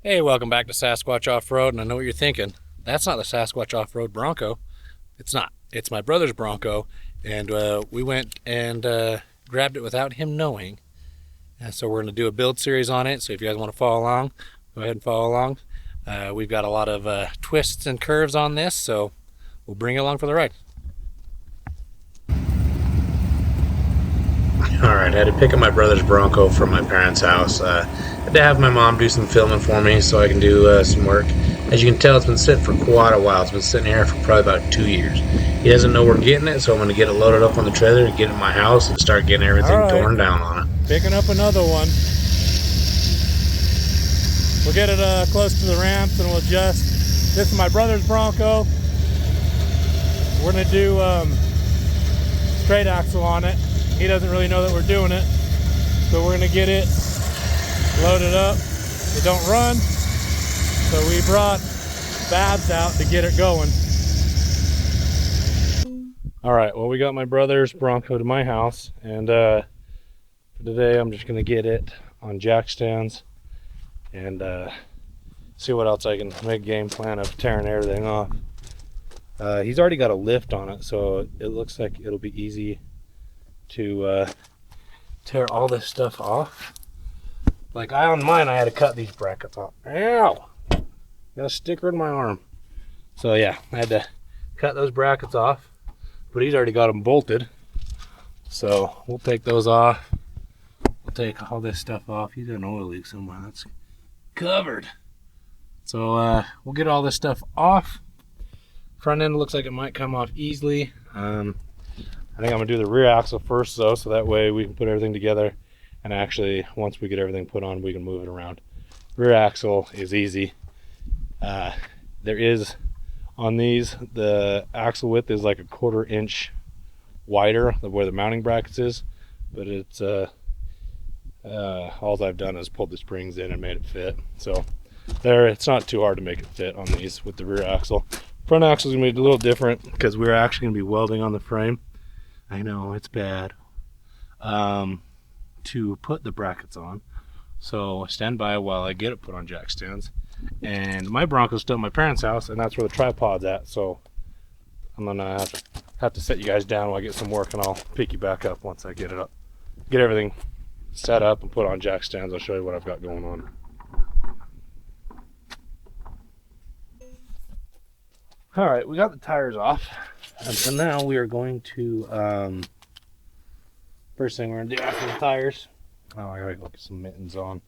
Hey, welcome back to Sasquatch Off-Road, and I know what you're thinking. That's not the Sasquatch Off-Road Bronco. It's not. It's my brother's Bronco, and we went and grabbed it without him knowing. And so we're going to do a build series on it, so if you guys want to follow along, go ahead and follow along. We've got a lot of twists and curves on this, so we'll bring you along for the ride. Alright, I had to pick up my brother's Bronco from my parents' house. I had to have my mom do some filming for me so I can do some work. As you can tell, it's been sitting for quite a while. It's been sitting here for probably about 2 years. He doesn't know we're getting it, so I'm going to get it loaded up on the trailer, get it in my house, and start getting everything torn down on it. Picking up another one. We'll get it close to the ramps and we'll adjust. This is my brother's Bronco. We're going to do straight axle on it. He doesn't really know that we're doing it, so we're gonna get it loaded up. It don't run, so we brought Babs out to get it going. All right, well, we got my brother's Bronco to my house, and for today I'm just gonna get it on jack stands and see what else I can make a game plan of tearing everything off. He's already got a lift on it, so it looks like it'll be easy to tear all this stuff off. Like on mine, I had to cut these brackets off. Ow! Got a sticker in my arm. So yeah, I had to cut those brackets off, but he's already got them bolted. So we'll take those off. We'll take all this stuff off. He's got an oil leak somewhere. That's covered. So we'll get all this stuff off. Front end looks like it might come off easily. I think I'm gonna do the rear axle first though, so that way we can put everything together, and actually once we get everything put on, we can move it around. Rear axle is easy. There is, on these, the axle width is like a 1/4 inch wider than where the mounting brackets is, but it's all I've done is pulled the springs in and made it fit. So there, it's not too hard to make it fit on these with the rear axle. Front axle is gonna be a little different because we're actually gonna be welding on the frame. I know, it's bad, to put the brackets on. So stand by while I get it put on jack stands. And my Bronco's still at my parents' house, and that's where the tripod's at. So I'm gonna have to set you guys down while I get some work, and I'll pick you back up once I get it up. Get everything set up and put on jack stands. I'll show you what I've got going on. All right, we got the tires off. And so now we are going to, first thing we're gonna do after the tires, oh, I gotta get some mittens on.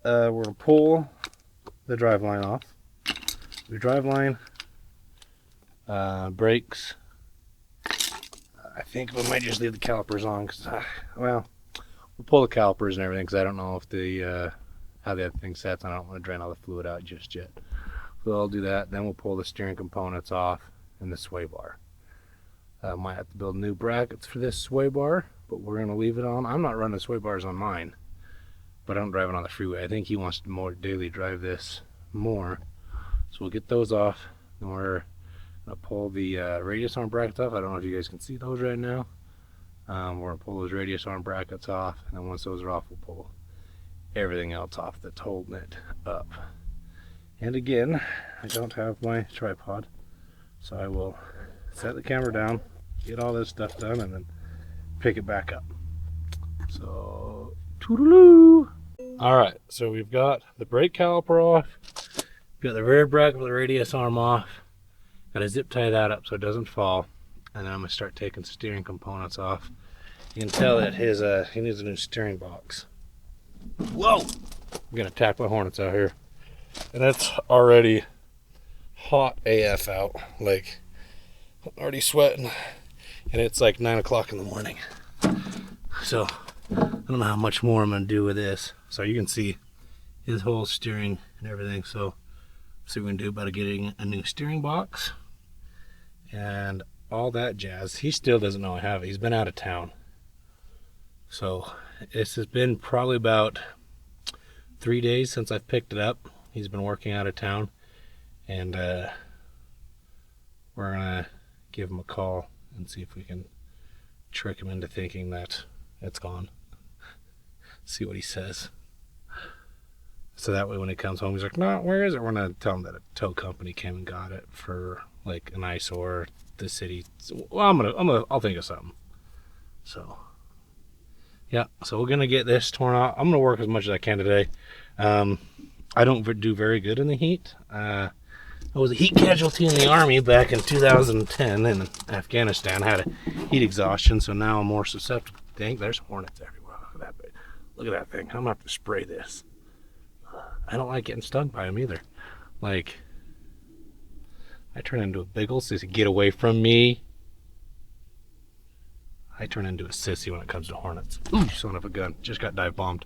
We're gonna pull the driveline off. The driveline, brakes. I think we might just leave the calipers on because, well, we'll pull the calipers and everything because I don't know if the, how the other thing sets. I don't want to drain all the fluid out just yet. So I'll do that. Then we'll pull the steering components off and the sway bar. Might have to build new brackets for this sway bar, but we're going to leave it on. I'm not running sway bars on mine, but I don't drive it on the freeway. I think he wants to more daily drive this more. So we'll get those off, and we're going to pull the radius arm brackets off. I don't know if you guys can see those right now. We're going to pull those radius arm brackets off, and then once those are off, we'll pull everything else off that's holding it up. And again, I don't have my tripod, so I will set the camera down, get all this stuff done, and then pick it back up. So, toodaloo! Alright, so we've got the brake caliper off, got the rear bracket with the radius arm off, got to zip tie that up so it doesn't fall, and then I'm going to start taking steering components off. You can tell that his he needs a new steering box. Whoa! I'm going to attack my hornets out here. And it's already hot AF out, like already sweating, and it's like 9 o'clock in the morning. So I don't know how much more I'm gonna do with this. So you can see his whole steering and everything. So see what we can do about getting a new steering box and all that jazz. He still doesn't know I have it. He's been out of town. So this has been probably about 3 days since I've picked it up. He's been working out of town, and we're gonna give him a call and see if we can trick him into thinking that it's gone. See what he says. So that way when he comes home, he's like, no, where is it? We're going to tell him that a tow company came and got it for like an eyesore, the city. So, well, I'll think of something. So, yeah, so we're going to get this torn out. I'm going to work as much as I can today. I don't do very good in the heat. I was a heat casualty in the Army back in 2010 in Afghanistan. I had a heat exhaustion, so now I'm more susceptible. Dang, there's hornets everywhere. Look at that thing. I'm going to have to spray this. I don't like getting stung by them either. Like, I turn into a big old sissy. Get away from me. I turn into a sissy when it comes to hornets. Ooh, son of a gun. Just got dive bombed.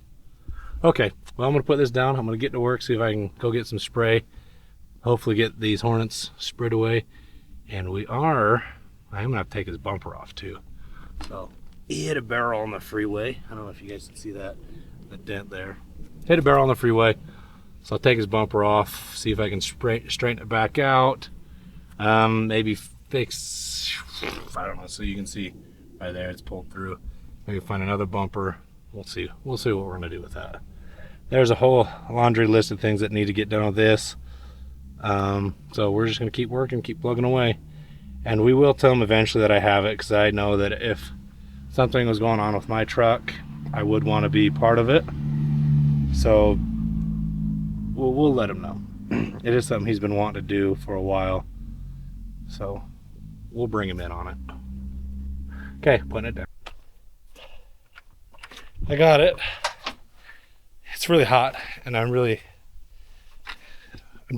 Okay, well, I'm going to put this down. I'm going to get to work, see if I can go get some spray. Hopefully get these hornets sprayed away. And I'm going to have to take his bumper off too. So, he hit a barrel on the freeway. I don't know if you guys can see that, the dent there. Hit a barrel on the freeway. So I'll take his bumper off, see if I can straighten it back out. Maybe fix, I don't know, so you can see right there it's pulled through. Maybe find another bumper. We'll see what we're gonna do with that. There's a whole laundry list of things that need to get done with this. So we're just gonna keep working, keep plugging away. And we will tell them eventually that I have it, because I know that if something was going on with my truck, I would want to be part of it. So we'll let him know. It is something he's been wanting to do for a while. So we'll bring him in on it. Okay, putting it down. I got it. It's really hot and I'm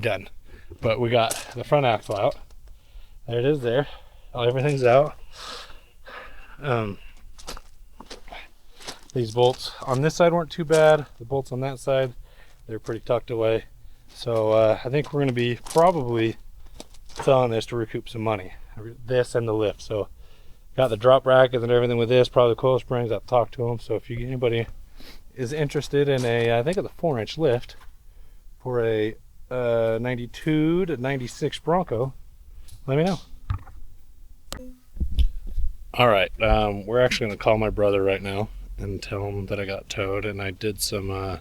done. But we got the front axle out. There it is there. Everything's out. These bolts on this side weren't too bad. The bolts on that side, they're pretty tucked away. So I think we're going to be probably selling this to recoup some money. This and the lift. So got the drop brackets and everything with this, probably the coil springs. I've talked to them. So if anybody is interested in I think it's a 4-inch lift for a 92 to 96 Bronco, let me know. All right, we're actually going to call my brother right now and tell him that I got towed, and I did some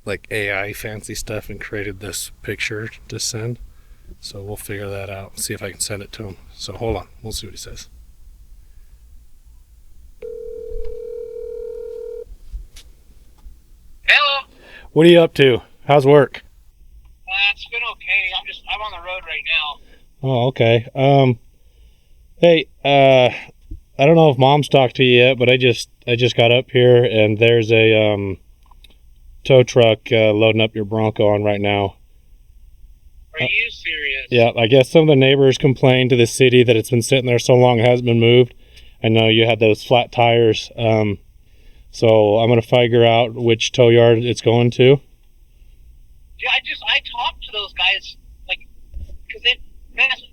like AI fancy stuff and created this picture to send. So we'll figure that out and see if I can send it to him. So hold on, we'll see what he says. Hello. What are you up to? How's work? It's been okay. I'm on the road right now. Oh, okay. Hey, I don't know if Mom's talked to you yet, but I just got up here and there's a tow truck loading up your Bronco on right now. Are you serious? Yeah, I guess some of the neighbors complained to the city that it's been sitting there so long it hasn't been moved. I know you had those flat tires. So I'm gonna figure out which tow yard it's going to. Yeah, I talked to those guys, like, because they asked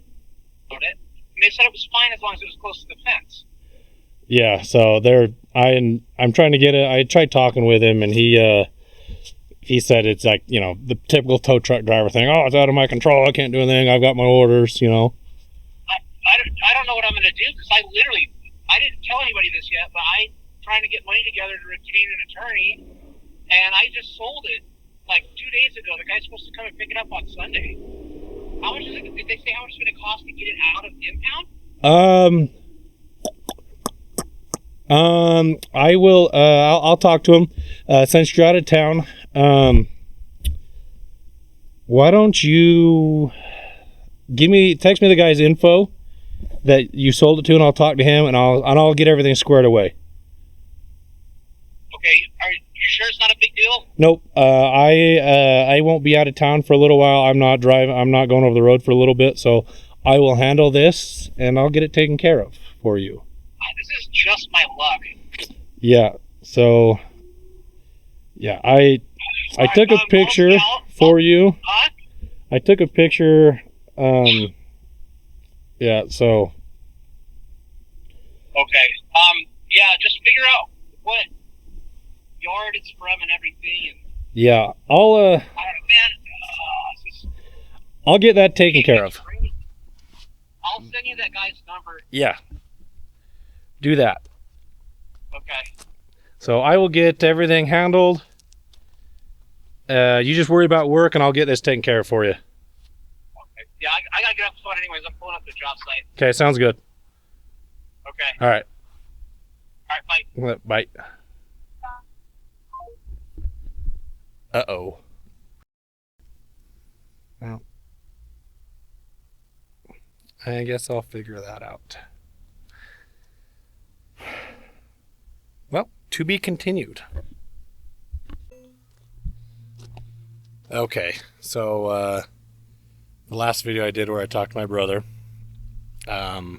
about it, and they said it was fine as long as it was close to the fence. Yeah, so I'm trying to get it. I tried talking with him, and he said it's like, you know, the typical tow truck driver thing. Oh, it's out of my control. I can't do anything. I've got my orders, you know. I don't know what I'm gonna do, because I didn't tell anybody this yet, but I'm trying to get money together to retain an attorney, and I just sold it like 2 days ago. The guy's supposed to come and pick it up on Sunday. How much is it? Did they say how much it's going to cost to get it out of impound? I will. I'll talk to him. Since you're out of town, why don't you text me the guy's info that you sold it to, and I'll talk to him, and I'll get everything squared away. Okay, are you sure it's not a big deal? Nope. I won't be out of town for a little while. I'm not going over the road for a little bit, so I will handle this and I'll get it taken care of for you. This is just my luck. Yeah. So yeah, I took a picture for you. Huh? I took a picture. Yeah. So. Okay. Yeah. Just figure out what yard it's from and everything. And yeah, I'll get that taken care of. I'll send you that guy's number. Yeah. Do that. Okay. So I will get everything handled. You just worry about work, and I'll get this taken care of for you. Okay. Yeah, I gotta get off the phone anyways. I'm pulling up the job site. Okay, sounds good. Okay. All right. All right, bye. Bye. Uh-oh. Well, I guess I'll figure that out. Well, to be continued. Okay, so the last video I did where I talked to my brother, I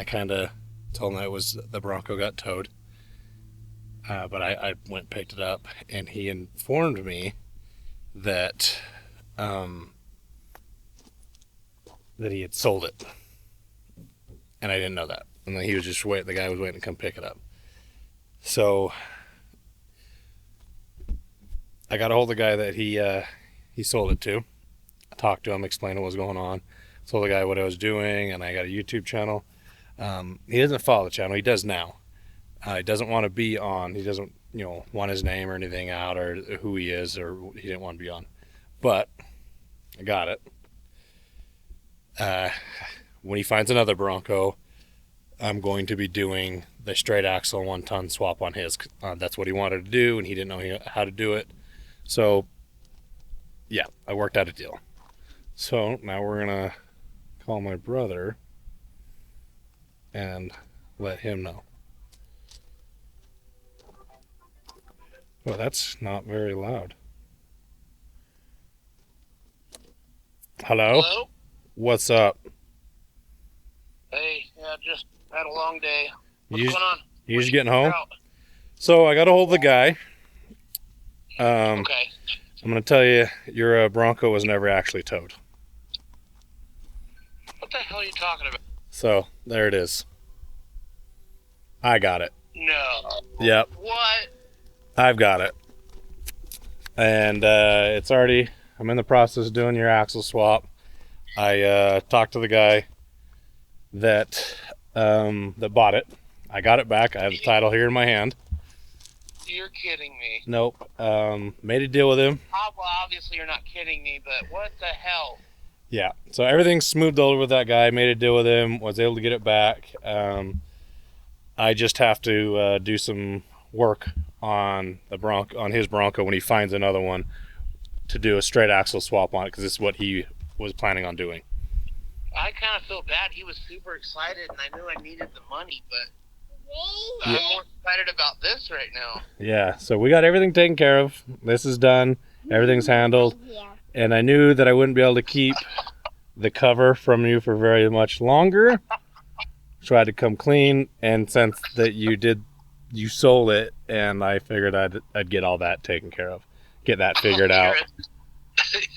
kind of told him that it was the Bronco got towed, but I went and picked it up, and he informed me that that he had sold it, and I didn't know that. And then he was just waiting. The guy was waiting to come pick it up. So I got a hold of the guy that he sold it to. I talked to him, explained what was going on. Told the guy what I was doing, and I got a YouTube channel. He doesn't follow the channel. He does now. He doesn't want to be on. He doesn't, want his name or anything out, or who he is, or he didn't want to be on. But I got it. When he finds another Bronco, I'm going to be doing the straight axle 1-ton swap on his. That's what he wanted to do, and he didn't know how to do it. So, yeah, I worked out a deal. So now we're going to call my brother and let him know. Well, that's not very loud. Hello? Hello? What's up? Hey, yeah, just had a long day. What's You going on? You just getting home? Out? So I got a hold of the guy. Okay. I'm going to tell you, your Bronco was never actually towed. What the hell are you talking about? So there it is. I got it. No. Yep, What? I've got it. And it's already, I'm in the process of doing your axle swap. I talked to the guy that bought it. I got it back. I have the title here in my hand. You're kidding me. Nope. Made a deal with him. Well, obviously you're not kidding me, but what the hell? Yeah. So everything's smoothed over with that guy. Made a deal with him. Was able to get it back. I just have to do some work on his Bronco when he finds another one, to do a straight axle swap on it, because this is what he was planning on doing. I kind of feel bad. He was super excited, and I knew I needed the money, but Yeah. I'm more excited about this right now. Yeah, so we got everything taken care of. This is done. Everything's handled. And I knew that I wouldn't be able to keep the cover from you for very much longer. So I had to come clean. And since that you sold it, and I figured I'd get all that taken care of. Get that figured out.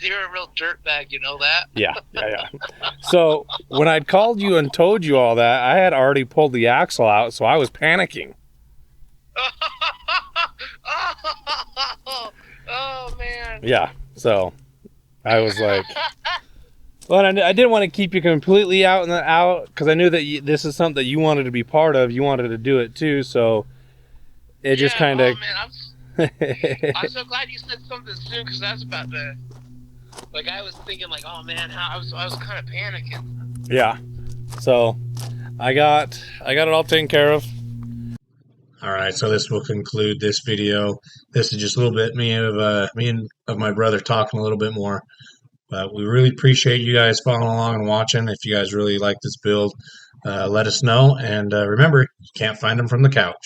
You're a real dirtbag, you know that? Yeah. So when I'd called you and told you all that, I had already pulled the axle out, so I was panicking. Oh, man. Yeah, so I was like, well, I didn't want to keep you completely out because I knew that this is something that you wanted to be part of. You wanted to do it too, so it just kind of. Oh, man, I'm so glad you said something soon, because I was about to. Like, I was thinking, like, oh man, I was kind of panicking. Yeah, so I got it all taken care of. All right, so this will conclude this video. This is just a little bit me and my brother talking a little bit more. But we really appreciate you guys following along and watching. If you guys really like this build, let us know. And remember, you can't find them from the couch.